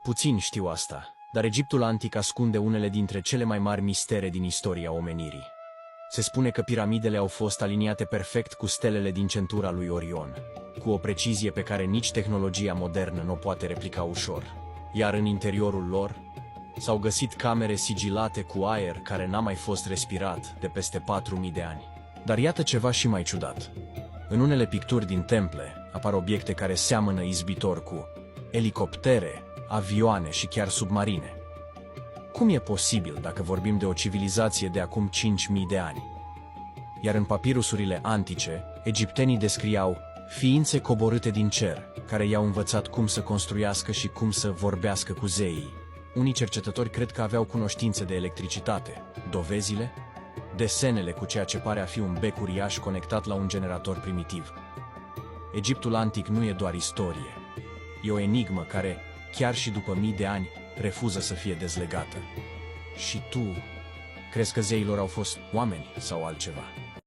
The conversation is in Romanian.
Puțini știu asta, dar Egiptul antic ascunde unele dintre cele mai mari mistere din istoria omenirii. Se spune că piramidele au fost aliniate perfect cu stelele din centura lui Orion, cu o precizie pe care nici tehnologia modernă nu o poate replica ușor. Iar în interiorul lor s-au găsit camere sigilate cu aer care n-a mai fost respirat de peste 4000 de ani. Dar iată ceva și mai ciudat. În unele picturi din temple apar obiecte care seamănă izbitor cu elicoptere, avioane și chiar submarine. Cum e posibil dacă vorbim de o civilizație de acum 5000 de ani? Iar în papirusurile antice, egiptenii descriau ființe coborâte din cer, care i-au învățat cum să construiască și cum să vorbească cu zeii. Unii cercetători cred că aveau cunoștințe de electricitate. Dovezile? Desenele cu ceea ce pare a fi un bec uriaș conectat la un generator primitiv. Egiptul antic nu e doar istorie. E o enigmă care, chiar și după mii de ani, refuză să fie dezlegată. Și tu, crezi că zeilor au fost oameni sau altceva?